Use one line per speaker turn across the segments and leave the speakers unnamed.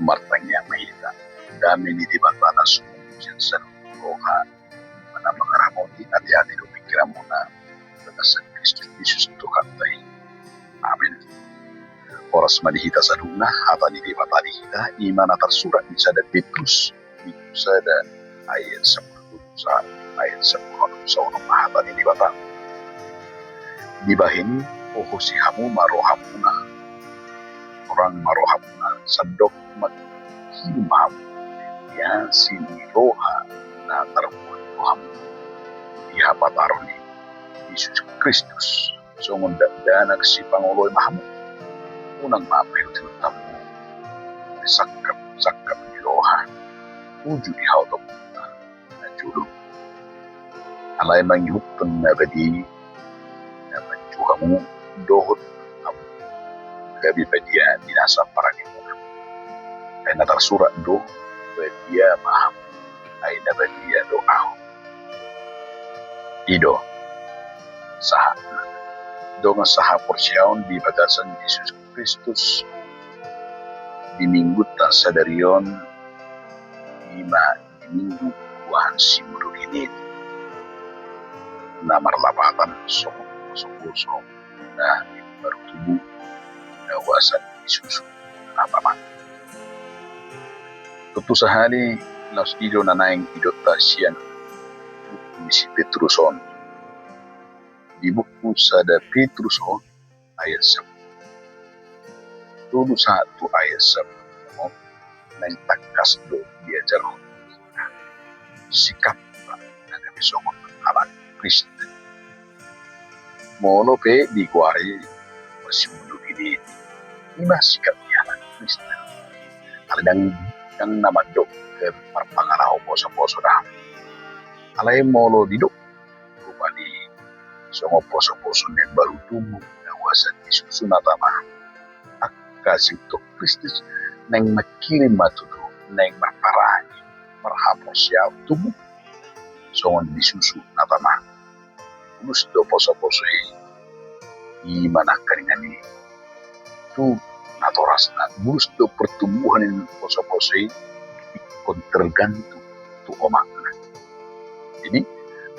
martanya mahita. Dami ni di batana sumungsin sa luha na mangaramoni hati-hati do pikiran mo na bagasan Kristus Yesus Tuhan tayo. Amin. Oras malihita sa luna, hata ni di batani kita, iman at tersurat ni sada Petrus, ni sada ayat 10 sa ayat 10 sa unang hata ni di bata. Di bahini, si hamu marohamuna, orang marohamuna, sadok maghimam, yan siniroha na tarbuhan Tuhan. Ihapataro ni Yesus Kristus. So, ngundak si Panguloy mahamu. Unang mapayo tinutamu. Sakap niroha. Uju ihaw to na julu. Alay mangyuktun na badi na manjuhamu dohot amu. Gabi badia dinasa parangimuna. Ay natarsurat do badia mahamu. Ay nabadia doaw. Ido saha donga saha porsyaon di bagasan Yesus Kristus di minggu ta sadarion ima di minggu Tuhan simuru ini na marlapatan sopo na bertubuh dawasan Yesus apa tentu sahari las ido na naing idota sian misi Petruson di buku sada Petruson ayat 10 tulis 1 ayat 10 nang takas do diajar sikap na kami songon alat Kristen mono pe di kuari masih mundur ini ima sikap ni alat Kristen aladang yang nama dok ke perpangalaw poso-poso dah alay molo didok rupani songo poso-poso yang baru tumbuh nawasan disusun atama akasi untuk Kristus neng makirim matudo neng marparani marhapos siya tubuh songo disusun atama ulus do poso-poso imana karingani tu natoras na ulus do pertumbuhan yang poso-poso ikon tergantung tu omak. Jadi,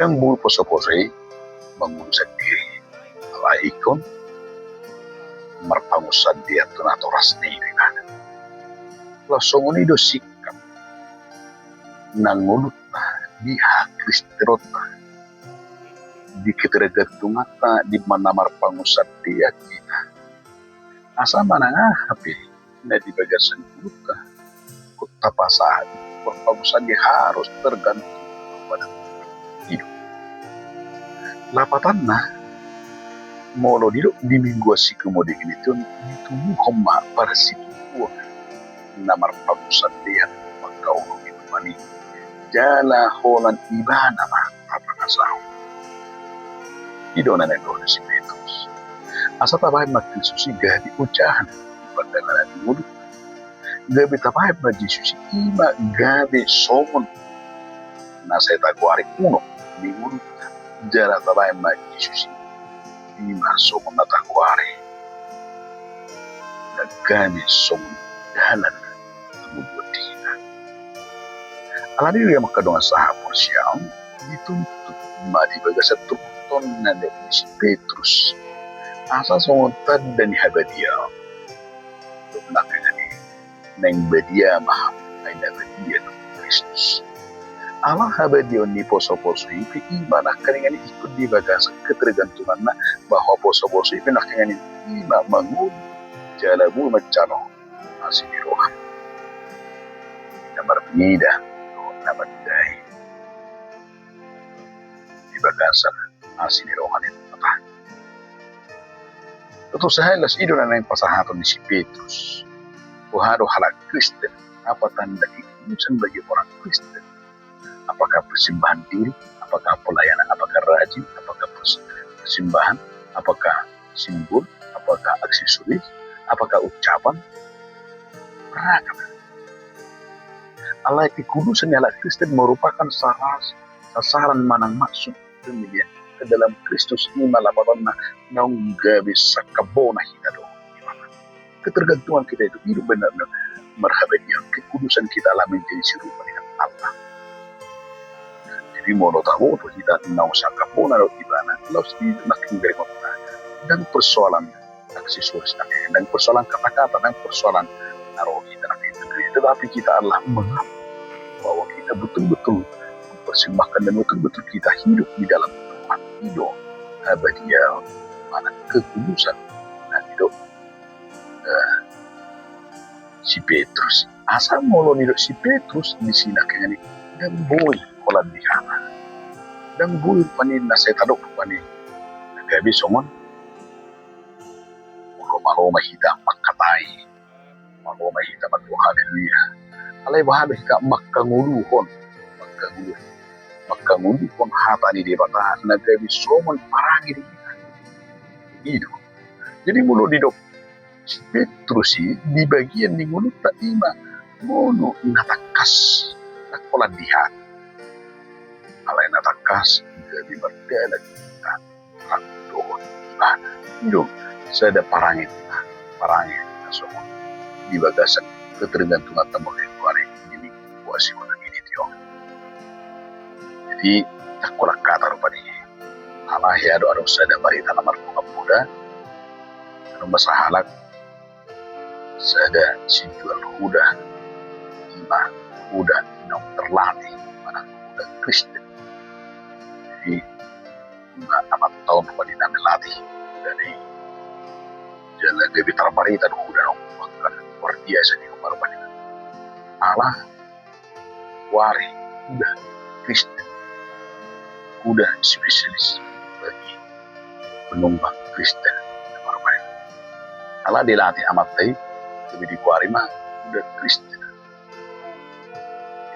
yang bulu poso-poso menguruskan diri. Alaikon, merpangusan dia tunatoras niri mana. Langsung ini do sikap. Nangulut diha kristerota. Di ketergantungan di mana merpangusan dia kita. Asa mana hape na di bagasan kita. Kota pasah, merpangusan dia harus tergantung pada hidup. Lapatan na molo di minggu si kemudian itu homa para situ namar pagusan dia magkau itu mani jala holan ibana ma apa kasau ido na nego si Petrus asa tabay magkisusi gabi ucahan pandangan di mulut gabi tabay magkisusi ima gabi somon nasa itaguari uno di mulut jala tabay magkisusi ima somon na taguari nagami somon dalan mubutina alani yang makadonga saha porsyang dituntut madi bagasa tukton na si Petrus asa somon dan habadia nakagani nang badia maham ay nabadia ng Kristus Allah habadio ni poso-poso ipi iman kaningan ikut di bagasa ketergantungan na bahwa poso-poso ipi nakaningan ima mangun jalabu macano asinirohan namar nida namar day di bagasa asinirohan itu mata tentu sahalas ido na ng pasahaton ni si Petrus buhado halak Kristen apa tanda kekudusan bagi orang Kristen apakah persembahan diri apakah pelayanan apakah rajin apakah persembahan apakah simbol apakah aksesoris apakah ucapan beragam Allah kekudusan ala Kristen merupakan sasaran manang maksud kemudian ke dalam Kristus ini malapatan na naung gabi sa kabona kita do ketergantungan kita itu hidup benar-benar marhaban yang kekudusan kita lah menjadi serupa dengan Allah. Jadi mono tahu tu kita nau saka pun ada di mana, lalu sih nak tinggal kota dan persoalan aksesoris dan persoalan kata-kata dan persoalan naruh kita nak negeri, tetapi kita adalah mengaku bahwa kita betul-betul mempersembahkan dan betul-betul kita hidup di dalam tempat hidup abadiah mana kekudusan dan hidup si Petrus asal molo hidup si Petrus di sini kayaknya dan boy kolan di sana dan boy panin nasi tadok panin gabi somon Roma hita makatai Roma hita matu haleluya alai bahada hita makanguluhon hata ni debata na gabi somon parangi di itu. Jadi mulut di dok Petrus di bagian di mulut tak ima mono natakas nakola dihat alai natakas gabi berdala kita doon ibadah itu sada parangi semua di bagasan ketergantungan tamu keluarga ini kuasi orang ini tio. Jadi nakola kata rupa ni Allah ya doa sada barita namar muda anu masahalak sada sinjual huda iman huda yang terlatih mana huda Kristen. Jadi amat tahun pada nama latih dari jalan gabi terbarita huda bahkan luar biasa di umar pada Allah wari huda Kristen huda spesialis bagi penumpang Kristen umar pada Allah dilatih amat baik lebih dikuari mah udah Kristen.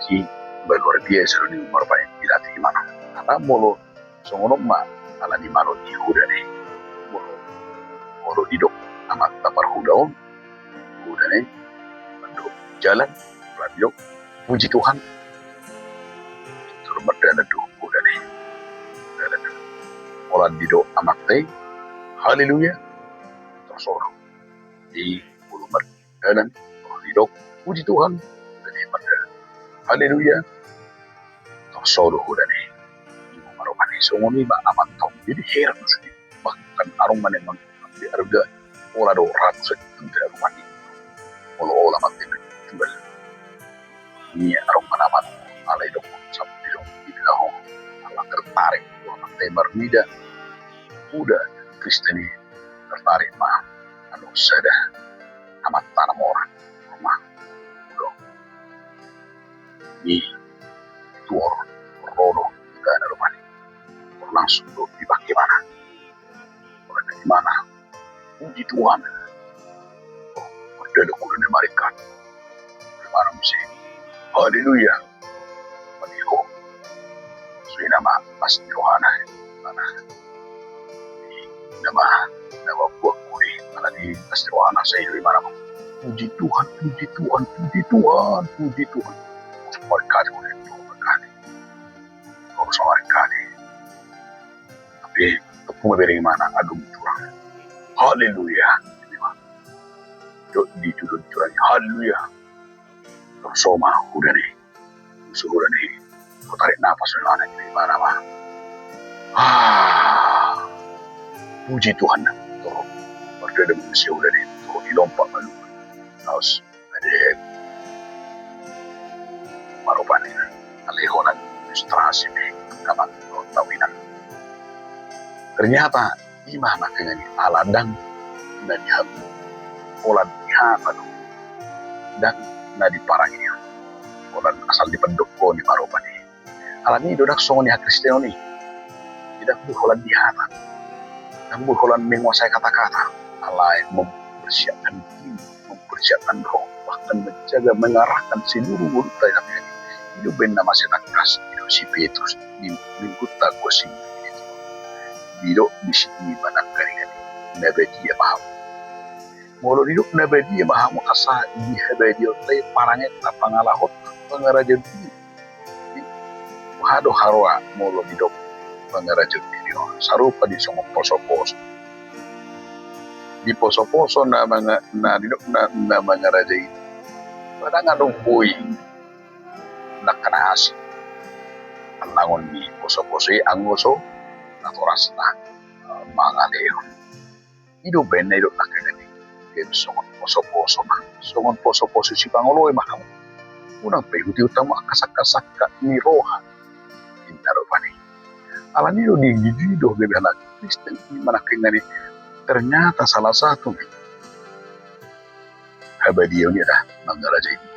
Jadi luar biasa di umur baik dilatih gimana? Karena molo songono mah ala di mano di huda deh. Molo hidup amat tapar hudaon huda nih bentuk jalan hidup puji Tuhan turut berdana doa huda nih orang hidup amat baik haleluya tersorong di dan hidup puji Tuhan dan ibadah haleluya tersodoh dan ibu maromani sungguh ba amat tong jadi heran sih bahkan arung mana memang di harga olah do ratus juta rumani olah mati jual ini arung mana amat alai dong sampai dong dibilang Allah tertarik mati berbeda udah Kristen tertarik mah anu sada amat tanam orang rumah udah ini tuor rodo gana rumah ini langsung tuh di bagaimana orang dari mana puji Tuhan berdada kuda mereka gimana mesti haleluya maniho sudah nama pas Yohana mana nama buah kuri mana di pas Yohana saya dari mana puji Tuhan berkati oleh Tuhan berkati harus berkati tapi tepung dari mana aduh curang haleluya di judul curang haleluya tersoma udah nih sudah nih kau tarik nafas mana dari mana mah puji Tuhan turun berdada manusia udah nih turun di lompat malu harus ada marupan alehonan ilustrasi nih kapan tawinan ternyata gimana kayaknya nih aladang dan dihabu olah dihabu dan nadi parangnya olah asal dipendoko di marupan nih alami dodak songon ya Kristen nih tidak buholan dihabu dan buholan menguasai kata-kata alai mempersiapkan diri mempersiapkan roh bahkan menjaga mengarahkan seluruh mulut dalamnya hidup ben nama senakas hidup si Petrus di minggu tagosi hidup di sini mana keringan nabadia maham mulu hidup nabadia maham asa di habadia tay parangnya pangalahot pangaraja di hado harwa mulu hidup pangaraja di sarupa di semua pos-pos di pos-pos na hidup na mangaraja ini Padang adong boy nakanasi alangon ni poso-poso ang oso naturas na mga leon. Ido ben na ido nakagani. Kaya songon poso-poso na. Songon poso-poso si Pangulo ay maham. Unang payuti utama kasak-kasak ni Rohan. Indaro pa ni. Alam niyo ni individu bebe anak Kristen ni manakingani. Ternyata salah satu nih. Habadiyo niya dah manggaraja ini.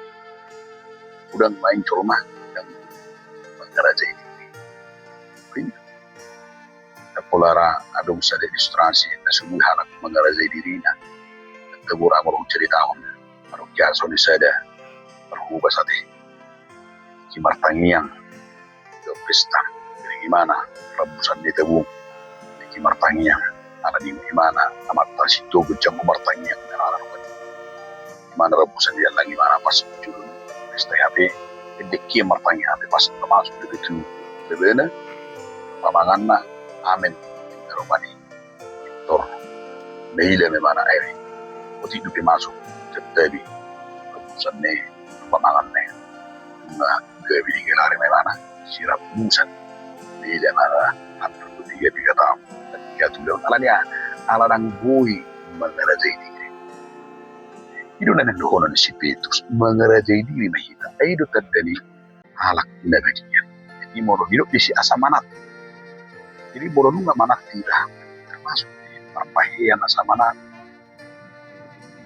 Udang main ke rumah yang manggaraja ini. Polara adong sa demonstrasi na sumuhi halak mangarazay diri na nagtagura mo rong ceritahon marong kiyaso ni sada berhubas ati kimartangiang ke pesta gimana rebusan di tabung kimartangiang ala di gimana amat tasito gejang kumartangiang nararan ko gimana rebusan dia lagi mana pas julun pesta HP hindi kimartangiang pas termasuk begitu bebena pamangan na amin Romani tor meile me mana airi oti dupi masuk jadi keputusan ne pamangan ne na gabi di gelare me mana sirap musan meile mana antar tiga tahun tiga tulang alanya aladang bui mengerajai diri itu nan dohono si Petrus mengerajai diri mahita aido tadani halak nagajian jadi moro hidup di si asamanat. Jadi bodoh nggak mana tidak termasuk di perpahian asa mana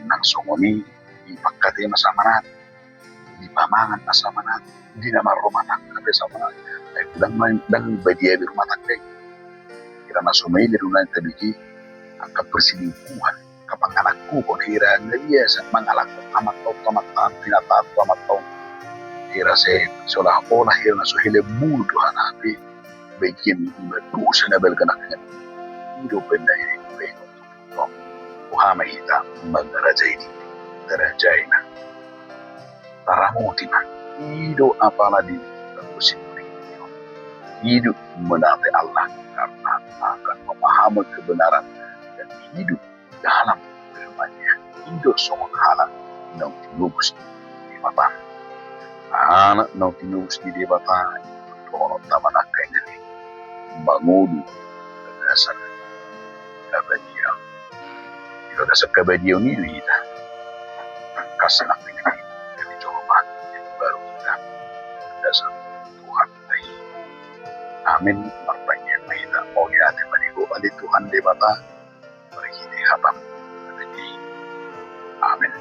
nang songoni di pakate asa mana di pamangan asa mana di nama rumah tangga asa mana dan badia di rumah tangga kira nasomai di rumah tadi akan perselingkuhan kapang anakku kok kira nggak biasa mengalahkan amat tahun tidak tahu amat tahun kira saya seolah-olah kira nasuhile bodoh anak bagian berusaha nabel kenaknya hidup benda ini baik untuk Muhammad kita mengerajai diri terajainya taramutina hidup apalah di bersimpuling hidup menati Allah karena akan memahami kebenaran dan hidup dalam firman-Nya hidup semua halang nang tinubus di mata anak nang tinubus di mata orang taman akan bangun dasar kabadian. Jika dasar kabadian ini kita kasanak ini dari coba baru kita dasar Tuhan lagi. Amin. Pertanyaan kita mau lihat manigo balik Tuhan di mata bagi hatam. Amin.